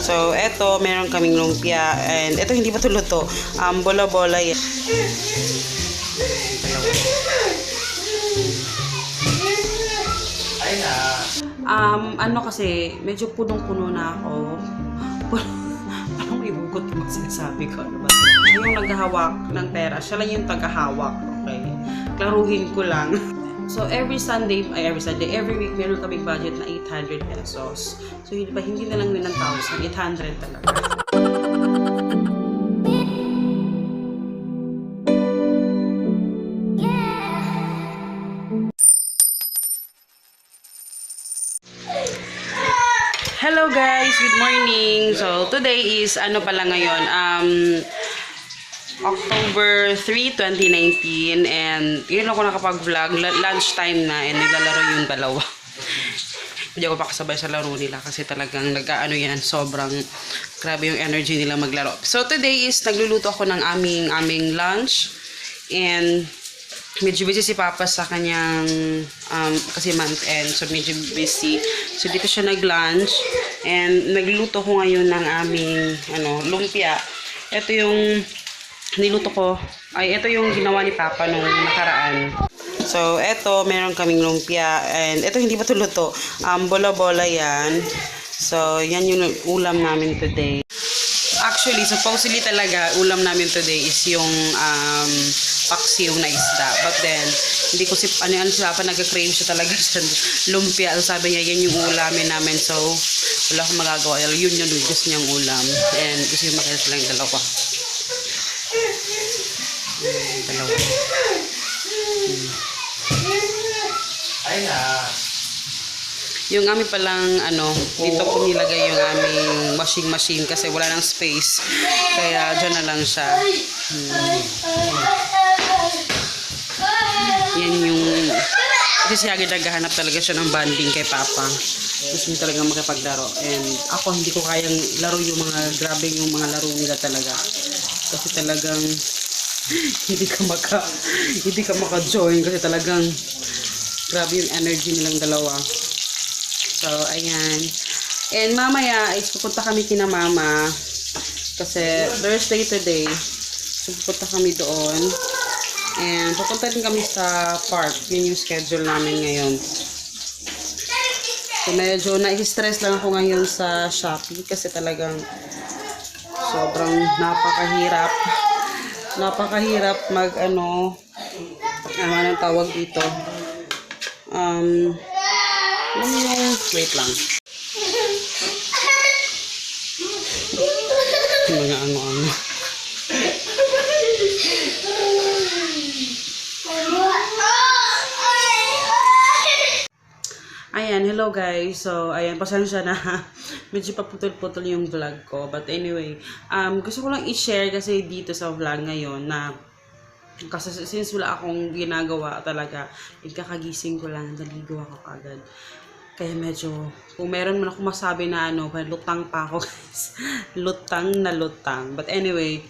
So, eto, meron kaming lumpia. And eto, hindi pa ito luto. Bola-bola yan. Ano kasi, medyo punong-puno na ako. Parang may bugot yung sinasabi ko. Ano ba? Siya yung naghahawak ng pera. Siya lang yung tagahawak. Okay? Klaruhin ko lang. So, every week, meron kaming budget na 800 pesos. So, hindi na lang din ng 1,000. 800 talaga. Hello guys! Good morning! So, today is, ano pala ngayon? October 3, 2019 and yun ako nakapag-vlog, lunchtime na and naglalaro yung dalawa. Hindi ako pakasabay sa laro nila kasi talagang nag-ano yan, sobrang grabe yung energy nila maglaro. So today is nagluluto ako ng aming lunch and medyo busy si Papa sa kanyang kasi month end, so medyo busy. So dito siya nag-lunch and nagluluto ko ngayon ng aming lumpia. Ito yung niluto ko, ito yung ginawa ni Papa nung nakaraan. So, ito, meron kaming lumpia. And ito, hindi pa ito luto. Bola-bola yan. So, yan yung ulam namin today. Actually, supposedly talaga, ulam namin today is yung paksiw na isda. But then, hindi ko si Papa nagka-crave siya talaga sa lumpia. So, sabi niya, yan yung ulamin namin. So, wala akong magagawa. Yun yung gusto niyang ulam. And gusto yung makita sila yung dalawa. Yung amin palang dito ko nilagay yung aming washing machine kasi wala nang space, kaya dyan na lang siya. Yan yung kasi siya naghahanap talaga siya ng bonding kay Papa. Gusto niya talaga makipaglaro and ako hindi ko kayang laro yung mga grabe yung mga laro nila talaga kasi talagang hindi ka maka-join kasi talagang grabe yung energy nilang dalawa. So, ayan. And mamaya, pupunta kami kina Mama kasi Thursday today. So, pupunta kami doon. And pupunta din kami sa park. Yun yung schedule namin ngayon. So, medyo na-stress lang ako ngayon sa Shopee kasi talagang sobrang napakahirap mag anong tawag dito. Wait lang. Mga ano. Ayan, hello guys. So, ayan, pasensya na. Medyo paputol-putol yung vlog ko. But anyway, gusto ko lang i-share kasi dito sa vlog ngayon na kasi since wala akong ginagawa talaga, ikakagising ko lang, naligo ako agad. Kaya medyo, kung meron man ako masabi na lutang pa ako guys. Lutang. But anyway,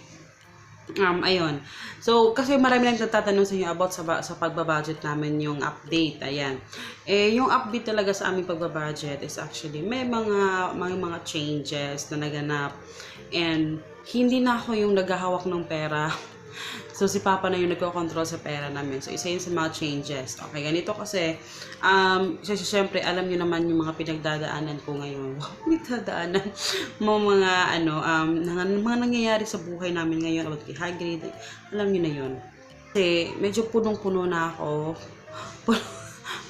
ayun. So, kasi marami lang nagtatanong sa inyo about sa pagbabudget namin yung update. Ayan. Yung update talaga sa aming pagbabudget is actually may mga changes na naganap. And hindi na ako yung naghahawak ng pera. So, si Papa na yung nagko-control sa pera namin. So, isa yun sa mga changes. Okay, ganito kasi, siyempre, alam nyo naman yung mga pinagdadaanan ko ngayon. Pinagdadaanan. Mga nangyayari sa buhay namin ngayon about kay Hagrid. Alam nyo na yun. Kasi, medyo punong-puno na ako.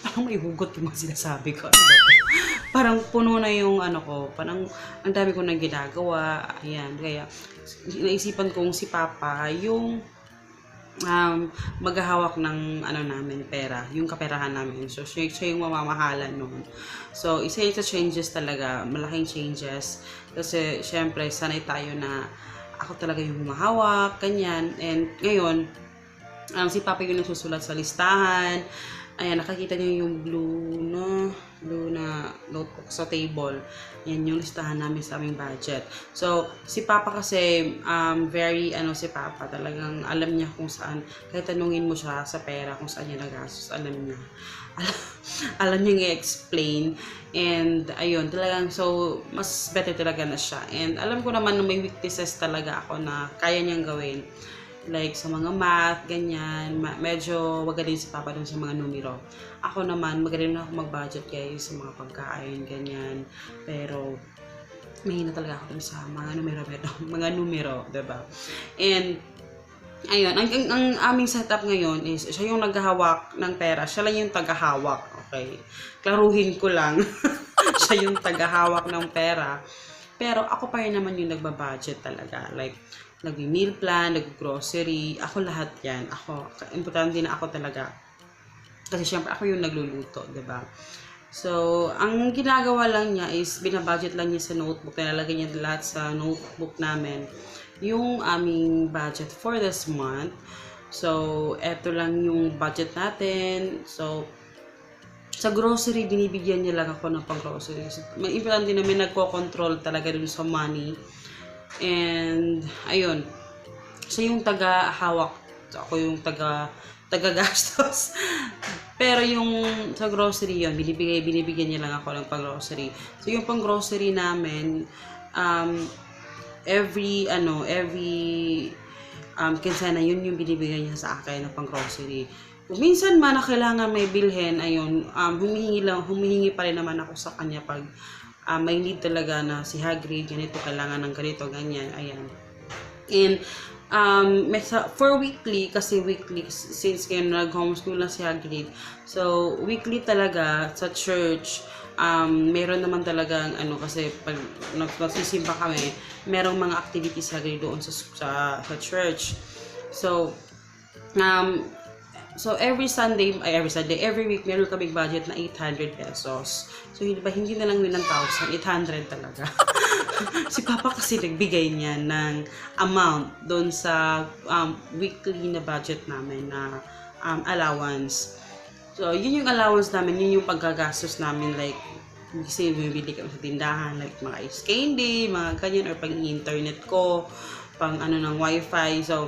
Parang may hugot yung mga sinasabi ko. Parang puno na yung ko. Parang ang dami ko nang ginagawa. Ayan, kaya, naisipan kong si Papa yung maghahawak ng namin pera, yung kaperahan namin. So siya yung mamamahalan noon. So isa yung sa changes talaga, malaking changes kasi syempre sanay tayo na ako talaga yung humahawak, kanyan. And ngayon si Papa yung nagsusulat sa listahan Ayan, nakakita niyo yung blue na notebook sa table. Yan yung listahan namin sa aming budget. So, si Papa kasi, very, si Papa, talagang alam niya kung saan, kahit tanungin mo siya sa pera, kung saan niya nagastos, alam niya. Alam niya i-explain. And, ayun, talagang, so, mas better talaga na siya. And, alam ko naman na may weaknesses talaga ako na kaya niyang gawin. Like sa mga math, ganyan, medyo magaling si Papa dun sa mga numero. Ako naman, magaling na ako mag-budget guys sa mga pagkain, ganyan. Pero, mahina talaga ako dun sa mga numero, mga numero, diba? And, ayun, ang aming setup ngayon is, siya yung naghahawak ng pera, siya lang yung tagahawak, okay? Klaruhin ko lang, siya yung tagahawak ng pera. Pero ako pa rin naman yung nagbabudget talaga. Like, nag-meal plan, nag-grocery, ako lahat yan. Ako, importante na ako talaga. Kasi syempre ako yung nagluluto, diba? So, ang ginagawa lang niya is, binabudget lang niya sa notebook, nilalagay niya lahat sa notebook namin, yung aming budget for this month. So, eto lang yung budget natin. So, sa grocery, binibigyan niya lang ako ng pang-grocery. So, importante na may nagko-control talaga dun sa money. And, ayun, siya yung taga-hawak, ako yung taga-gastos. Pero yung sa grocery yun, binibigyan niya lang ako ng pang-grocery. So, yung pang-grocery namin, every kinsena, yun yung binibigyan niya sa akin ng pang-grocery. Kung minsan man na kailangan may bilhin, ayun, humihingi pa rin naman ako sa kanya pag may need talaga na si Hagrid, ganito, kailangan ng ganito, ganyan, ayan. And, for weekly, kasi weekly, since ngayon nag-homeschool na si Hagrid, so, weekly talaga sa church, meron naman talagang, kasi pag nagsisimba kami, merong mga activities Hagrid doon sa church. So, So, every week, meron kaming budget na 800 pesos. So, hindi na lang yun ng 1,000, 800 talaga. Si Papa kasi nagbigay niya ng amount doon sa weekly na budget namin na allowance. So, yun yung allowance namin, yun yung paggagastos namin, like, kasi bumibili kami sa tindahan, like mga ice candy, mga ganyan, or pang-internet ko, pang ng wifi. So,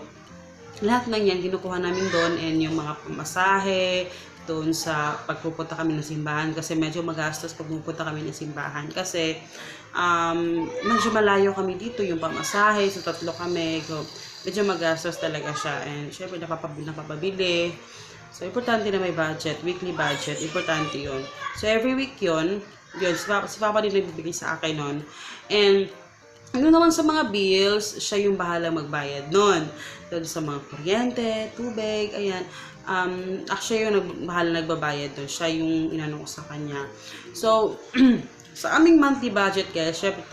lahat ng yan, kinukuha namin doon, and yung mga pamasahe, doon sa pagpupunta kami ng simbahan, kasi medyo magastos pag pupunta kami ng simbahan, kasi medyo malayo kami dito, yung pamasahe, so 3 kami, so medyo magastos talaga siya, and syempre napapabili. So, importante na may budget, weekly budget, importante yun. So, every week yun, si Papa din nagbibigay sa akin nun, and ano naman sa mga bills, siya yung bahala magbayad nun. Doon sa mga kuryente, tubig, ayan. Actually, yung bahala nagbabayad doon. Siya yung inano ko sa kanya. So, sa aming monthly budget, guys, syempre,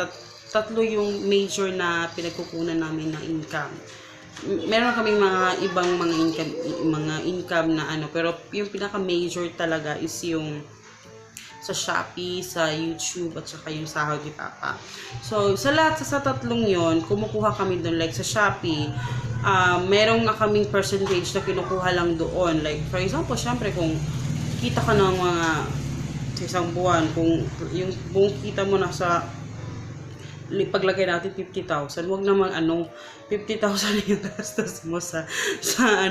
tatlo yung major na pinagkukunan namin ng income. Meron kaming mga ibang mga income na pero yung pinaka-major talaga is yung sa Shopee, sa YouTube, at saka yung sahod ni Papa. So, sa lahat sa tatlong yon, kumukuha kami doon. Like sa Shopee, merong na kaming percentage na kinukuha lang doon. Like, for example, syempre, kung kita ka ng mga sa isang buwan, kung yung buong kita mo na sa paglagay natin 50,000, wag naman 50,000 yung gastos mo sa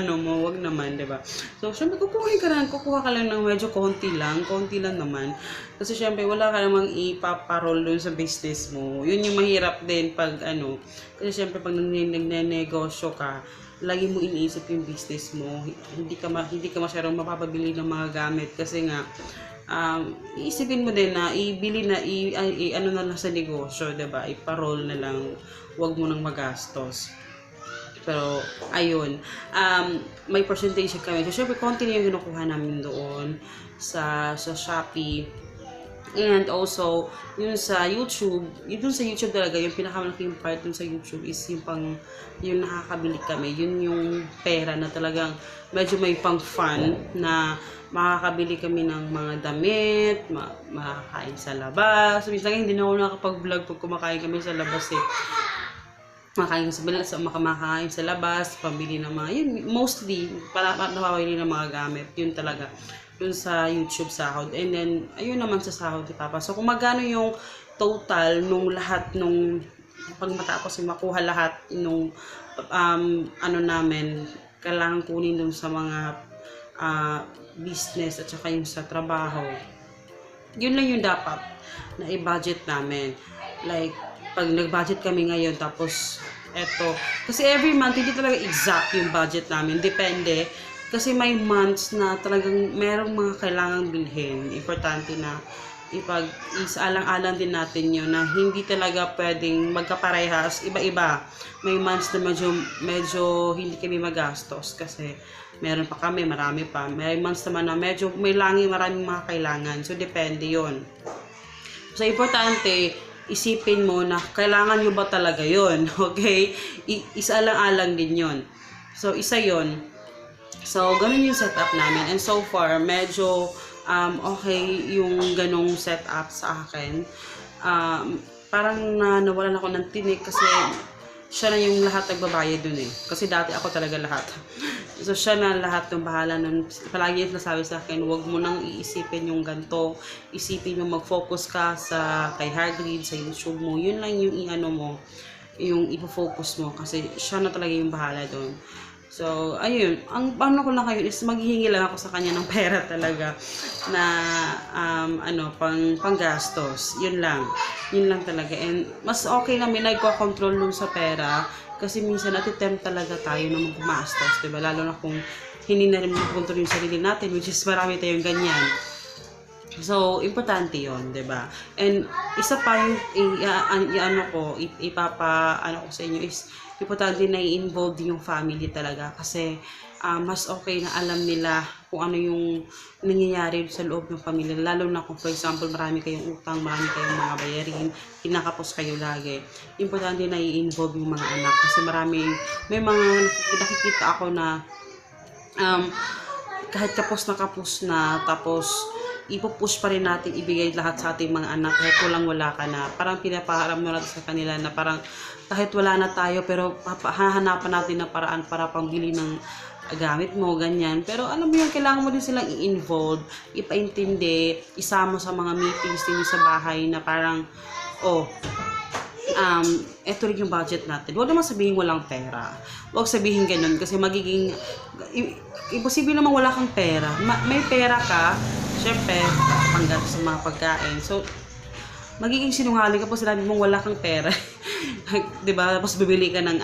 mo, wag naman, 'di ba? So, syempre kukuha ka lang ng medyo konti lang naman. Kasi syempre wala ka namang ipaparol doon sa business mo. Yun yung mahirap din pag kasi syempre pag nagnenegosyo ka, lagi mo iniisip yung business mo. Hindi ka masyadong mapapabili ng mga gamit kasi nga iisipin mo din na ibili na na lang sa negosyo, 'di ba? Iparol na lang, wag mo nang magastos. Pero ayun, may percentage kami. So syempre konti na yung kinukuha namin doon sa Shopee. And also, yun sa YouTube talaga, yung pinakamalaking part dun sa YouTube is yung nakakabili kami. Yun yung pera na talagang medyo may pang fun na makakabili kami ng mga damit, makakain sa labas. So, minsan hindi na ako nakapag-vlog pag kumakain kami sa labas makakain sa labas, pambili ng mga, yun, mostly, napapabili ng mga gamit, yun talaga. dun sa YouTube sahod. And then, ayun naman sa sahod ni Papa. So, kung magkano yung total nung lahat nung pag matapos yung makuha lahat nung ano namin, kailangan kunin dun sa mga business at saka yung sa trabaho. Yun lang yung dapat na i-budget namin. Like, pag nag-budget kami ngayon, tapos eto. Kasi every month, hindi talaga exact yung budget namin. Depende. Kasi may months na talagang merong mga kailangang bilhin. Importante na isaalang-alang din natin yun na hindi talaga pwedeng magkaparehas. Iba-iba. May months na medyo hindi kami magastos kasi meron pa kami, marami pa. May months naman na medyo may maraming mga kailangan. So, depende yun. So, importante, isipin mo na kailangan nyo ba talaga yun. Okay? Isaalang-alang din yun. So, isa yun. So, ganun yung setup namin. And so far, medyo okay yung ganong setup sa akin. Parang nawalan ako ng tinik kasi siya na yung lahat nagbabayad dun eh. Kasi dati ako talaga lahat. So, siya na lahat ng bahala nun. Palagi yung nasabi sa akin, huwag mo nang iisipin yung ganito. Isipin mo, mag-focus ka sa kay Hagrid, sa YouTube mo. Yun lang yung yung ipo-focus mo. Kasi siya na talaga yung bahala dun. So, ayun. Ang paano ko lang kayo is maghihingi lang ako sa kanya ng pera talaga na panggastos. Yun lang. Yun lang talaga. And mas okay na may nagko-control nun sa pera kasi minsan natitempt talaga tayo na magmastos, diba? Lalo na kung hindi na rin mag-control yung sarili natin, which is marami tayong ganyan. So, importante yun, diba? And isa pa yung ipapa ko sa inyo is importante na i-involve din yung family talaga kasi mas okay na alam nila kung ano yung nangyayari sa loob ng pamilya. Lalo na kung for example marami kayong utang, marami kayong mga bayarin, kinakapos kayo lagi. Importante na i-involve yung mga anak kasi may mga nakikita ako na kahit kapos na tapos ipupush pa rin natin ibigay lahat sa ating mga anak kahit wala ka na. Parang pinapaharam mo natin sa kanila na parang kahit wala na tayo pero hahanapan natin na paraan para pambili ng gamit mo, ganyan. Pero alam mo yun, kailangan mo din silang i-involve, ipaintindi, isama sa mga meetings din sa bahay na parang, eto rin yung budget natin. Huwag naman sabihin walang pera. Huwag sabihin ganun kasi magiging, imposible naman wala kang pera. May pera ka, syempre, panggat sa mga pagkain. So, magiging sinungaling ka po sinabi mong wala kang pera. Diba? Tapos bibili ka ng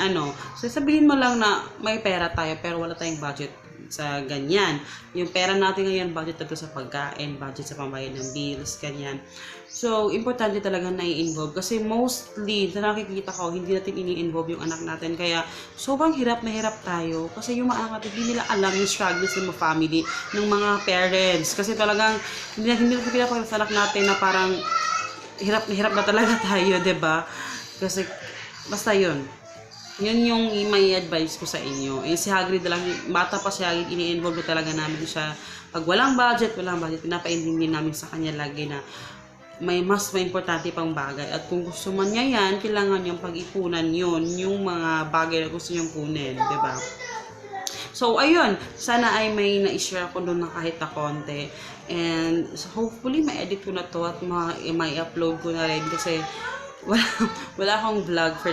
So, sabihin mo lang na may pera tayo pero wala tayong budget sa ganyan. Yung pera natin ngayon, budget ito sa pagkain, budget sa pambayad ng bills, ganyan. So, importante talaga na i-involve. Kasi mostly, na nakikita ko, hindi natin ini-involve yung anak natin. Kaya, sobrang hirap na hirap tayo. Kasi yung mga anak natin, hindi nila alam yung struggles ng mga family, ng mga parents. Kasi talagang, hindi natin pinapakita sa anak natin na parang hirap na talaga tayo, diba? Kasi, basta yun. Yun yung may advice ko sa inyo. Si Hagrid lang, bata pa si Hagrid, ini-involve talaga namin siya. Pag walang budget, pinapaintindi namin sa kanya lagi na may importante pang bagay. At kung gusto man niya yan, kailangan niyang pag-ipunan yun, yung mga bagay na gusto niyang kunin, diba? So, ayun. Sana ay may na-share ako doon na kahit na konti. And so hopefully, ma-edit ko na to at ma-upload ko na rin kasi wala akong vlog for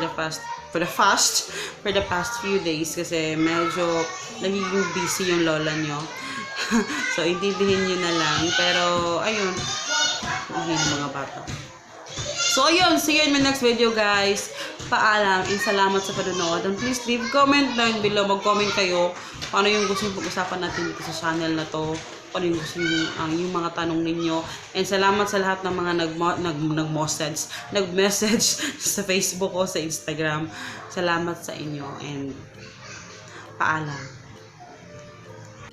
the past few days kasi medyo nagiging busy yung lola nyo. So, intindihin nyo na lang. Pero, ayun. Yung mga bata. So, ayun. See you in my next video, guys. Paalam. And salamat sa panonood. And please leave comment down below. Mag-comment kayo paano yung gusto yung pag-usapan natin dito sa channel na to. Paano yung gusto yung mga tanong ninyo. And salamat sa lahat ng mga nag-message sa Facebook o sa Instagram. Salamat sa inyo. And paalam.